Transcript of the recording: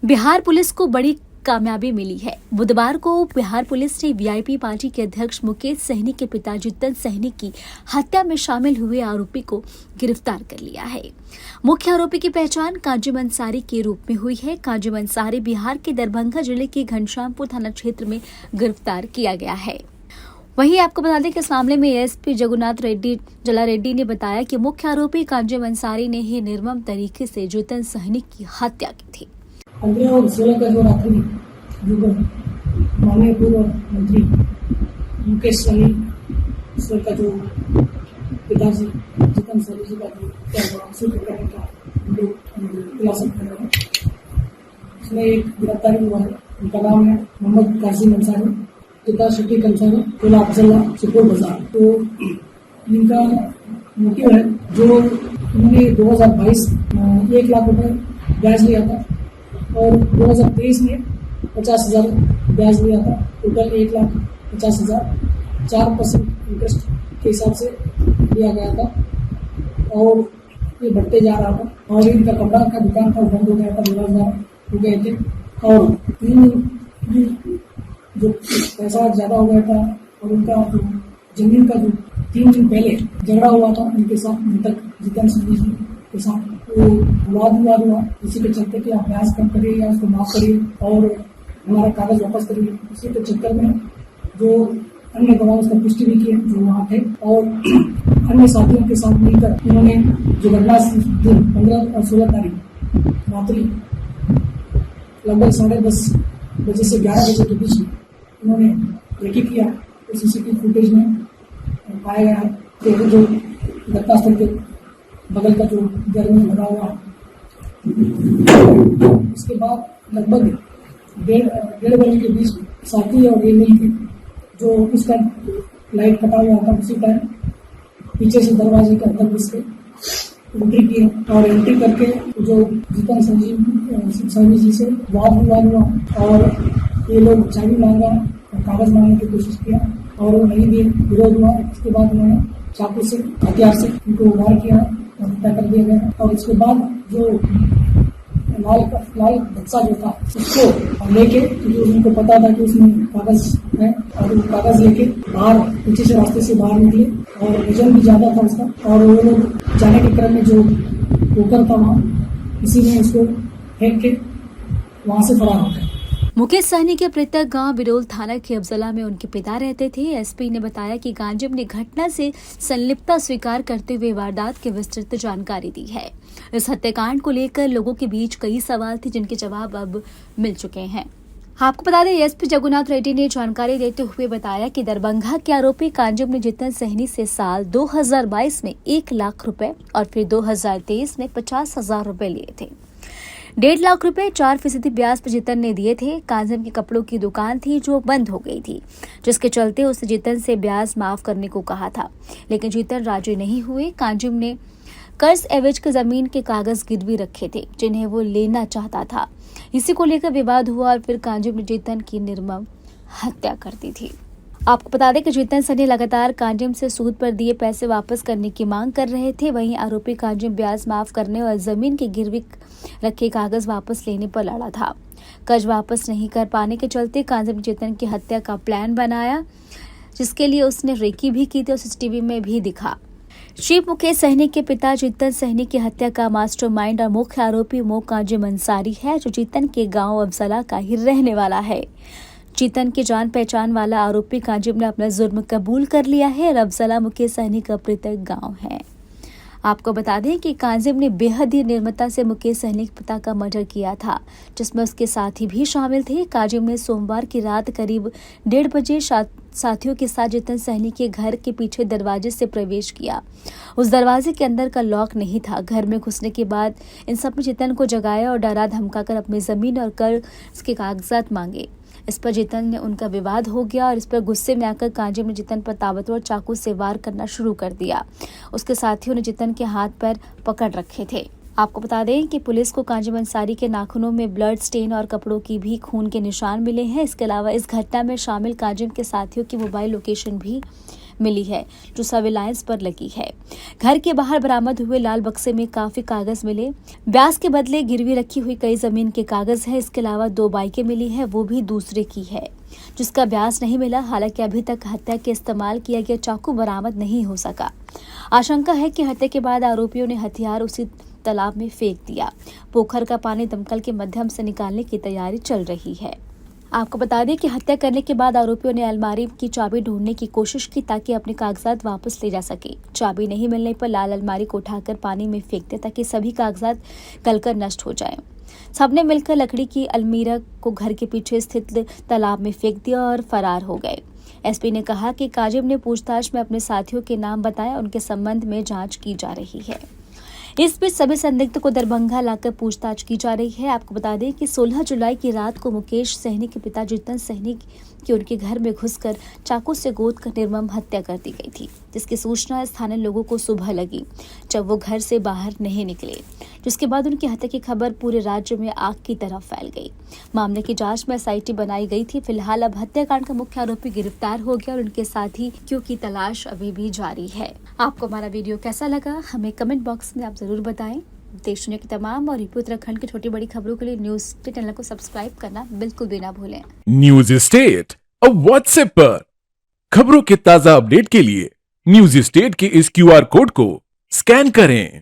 Bihar police को बड़ी कामयाबी मिली है। बुधवार को बिहार पुलिस ने वीआईपी पार्टी के अध्यक्ष मुकेश सहनी के पिता जितन सहनी की हत्या में शामिल हुए आरोपी को गिरफ्तार कर लिया है। मुख्य आरोपी की पहचान काजिम अंसारी के रूप में हुई है। काजिम अंसारी बिहार के दरभंगा जिले के घनश्यामपुर थाना क्षेत्र में गिरफ्तार किया गया है। वहीं आपको बता दें कि इस मामले में एएसपी जगुनाथ रेड्डी ने बताया कि मुख्य आरोपी काजिम अंसारी ने ही निर्मम तरीके से जितन सहनी की हत्या की थी। 15 और 16 का जो रात्रि माननीय पूर्व मंत्री मुकेश सहनी सर का जो पिताजी जितन सहनी जी का जो क्या हुआ उसी प्रकार का हम लोग खुलासा कर रहे हैं। उसमें एक गिरफ्तारी हुआ है। उनका नाम है मोहम्मद काजिम अंसारी, पिता शफीक अंसारी, टोला अफजल्ला, सुपोर बाजार। तो इनका मोटिव है जो उन्होंने 2022 1 लाख रुपए ब्याज लिया था और 2023 में 50,000 ब्याज लिया था। टोटल 1,50,000 4% इंटरेस्ट के हिसाब से लिया गया था और ये बढ़ते जा रहा था। और इनका कपड़ा का दुकान था बंद हो गया था, बेरोजगार हो गए थे और जो पैसा ज़्यादा हो गया था और उनका जो जमीन का जो 3 दिन पहले झगड़ा हुआ था उनके साथ मृतक जितन सहनी जी के साथ वो विवाद हुआ। इसी के चलते कि आप ब्याज कम करिए या उसको माफ करिए और हमारा कागज वापस करिए। इसी के चक्कर में जो अन्य गवाह उसका पुष्टि भी किए जो वहाँ थे और अन्य साथियों के साथ मिलकर उन्होंने जो घटना दिन 15 और 16 तारीख रात्रि लगभग 10:30 बजे से 11 बजे के बीच में उन्होंने रेकी किया। तो सीसीटीवी फुटेज में पाया गया है कि जो घटनास्थल के बगल का जो घर में लगा हुआ है। इसके बाद लगभग 1:30 बजे के बीच में साथी और ये मिलकर जो उसका लाइट कटा हुआ था उसी टाइम पीछे से दरवाजे के अंदर घुस के एंट्री की और एंट्री करके जो जितन सहनी जी से वाद विवाद हुआ और ये लोग चाबी मांगा और कागज मांगने की कोशिश किया और वो नहीं दिए, विरोध हुआ। इसके बाद उन्होंने चाकू से हथियार से उनको वार किया और हत्या कर दिया गया। और इसके बाद जो लाल बच्चा जो था उसको लेके, क्योंकि उनको पता था कि उसमें कागज है और वो कागज लेके बाहर पीछे से रास्ते से बाहर निकले और वजन भी ज्यादा था उसका और वो लोग जाने के क्रम में जो ठोकर था वहाँ किसी ने उसको फेंक के वहाँ से फरार हो गए। मुकेश सहनी के मृतक गांव बिरोल थाना के अफजला में उनके पिता रहते थे। एसपी ने बताया कि काजिम ने घटना से संलिप्तता स्वीकार करते हुए वारदात की विस्तृत जानकारी दी है। इस हत्याकांड को लेकर लोगों के बीच कई सवाल थे जिनके जवाब अब मिल चुके हैं। आपको बता दें एसपी जगुनाथ रेड्डी ने जानकारी देते हुए बताया कि दरभंगा के आरोपी काजिम ने जितन सहनी से साल 2022 में 1 लाख रुपए और फिर 2023 में 50,000 रुपए लिए थे। 1.5 लाख रुपए 4% ब्याज पर जितन ने दिए थे। काजिम की कपड़ों की दुकान थी जो बंद हो गई थी, जिसके चलते उसने जितन से ब्याज माफ करने को कहा था, लेकिन जितन राजी नहीं हुए। काजिम ने कर्ज एवज के जमीन के कागज गिरवी रखे थे जिन्हें वो लेना चाहता था। इसी को लेकर विवाद हुआ और फिर काजिम ने जितन की निर्मम हत्या कर दी थी। आपको बता दें कि जितन सहनी लगातार काजिम से सूद पर दिए पैसे वापस करने की मांग कर रहे थे। वहीं आरोपी काजिम ब्याज माफ करने और जमीन के गिरवी रखे कागज वापस लेने पर लड़ा था। कर्ज वापस नहीं कर पाने के चलते काजिम जितन की हत्या का प्लान बनाया, जिसके लिए उसने रेकी भी की थी और सीसीटीवी में भी दिखा। चीफ मुकेश सहनी के पिता जितन सहनी की हत्या का मास्टरमाइंड और मुख्य आरोपी काजिम अंसारी है, जो जितन के गांव अफजला का ही रहने वाला है। जितन की जान पहचान वाला आरोपी काजिम ने अपना जुर्म कबूल कर लिया है और अफजला मुकेश सहनी का मृतक गांव है। आपको बता दें कि काजिम ने बेहद ही निर्ममता से मुकेश सहनी के पिता का मर्डर किया था, जिसमें उसके साथी भी शामिल थे। काजिम ने सोमवार की रात करीब 1:30 बजे साथियों के साथ जितन सहनी के घर के पीछे दरवाजे से प्रवेश किया। उस दरवाजे के अंदर का लॉक नहीं था। घर में घुसने के बाद इन सब ने जितन को जगाया और डरा धमकाकर अपनी जमीन और कर्ज के कागजात मांगे। इस पर जितन ने उनका विवाद हो गया और इस पर गुस्से में आकर काजिम ने जितन पर ताबड़तोड़ चाकू से वार करना शुरू कर दिया। उसके साथियों ने जितन के हाथ पैर पकड़ रखे थे। आपको बता दें कि पुलिस को काजिम अंसारी के नाखूनों में ब्लड स्टेन और कपड़ों की भी खून के निशान मिले हैं। इसके अलावा इस घटना में शामिल काजिम के साथियों की मोबाइल लोकेशन भी मिली है जो सर्विलांस पर लगी है। घर के बाहर बरामद हुए लाल बक्से में काफी कागज मिले। ब्याज के बदले गिरवी रखी हुई कई जमीन के कागज है। इसके अलावा 2 बाइकें मिली है, वो भी दूसरे की है जिसका ब्याज नहीं मिला। हालांकि अभी तक हत्या के इस्तेमाल किया गया चाकू बरामद नहीं हो सका। आशंका है कि हत्या के बाद आरोपियों ने हथियार उसी तालाब में फेंक दिया। पोखर का पानी दमकल के माध्यम से निकालने की तैयारी चल रही है। आपको बता दें कि हत्या करने के बाद आरोपियों ने अलमारी की चाबी ढूंढने की कोशिश की ताकि अपने कागजात वापस ले जा सके। चाबी नहीं मिलने पर लाल अलमारी को उठाकर पानी में फेंक दिया ताकि सभी कागजात गलकर नष्ट हो जाएं। सबने मिलकर लकड़ी की अलमीरा को घर के पीछे स्थित तालाब में फेंक दिया और फरार हो गए। एसपी ने कहा कि काजिम ने पूछताछ में अपने साथियों के नाम बताया। उनके संबंध में जांच की जा रही है। इस बीच सभी संदिग्ध को दरभंगा लाकर पूछताछ की जा रही है। आपको बता दें कि 16 जुलाई की रात को मुकेश सहनी के पिता जितन सहनी की उनके घर में घुसकर चाकू से गोद कर निर्मम हत्या कर दी गई थी, जिसकी सूचना स्थानीय लोगों को सुबह लगी जब वो घर से बाहर नहीं निकले, जिसके बाद उनकी हत्या की खबर पूरे राज्य में आग की तरह फैल गई। मामले की जांच में एसआईटी बनाई गई थी। फिलहाल अब हत्याकांड का मुख्य आरोपी गिरफ्तार हो गया और उनके साथी की तलाश अभी भी जारी है। आपको हमारा वीडियो कैसा लगा हमें कमेंट बॉक्स में आप जरूर बताएं। देश दुनिया की तमाम और यूपी उत्तराखंड की छोटी बड़ी खबरों के लिए न्यूज स्टेट चैनल को सब्सक्राइब करना बिल्कुल भी ना भूलें। न्यूज स्टेट अब व्हाट्सएप पर खबरों के ताजा अपडेट के लिए न्यूज स्टेट के इस QR कोड को स्कैन करें।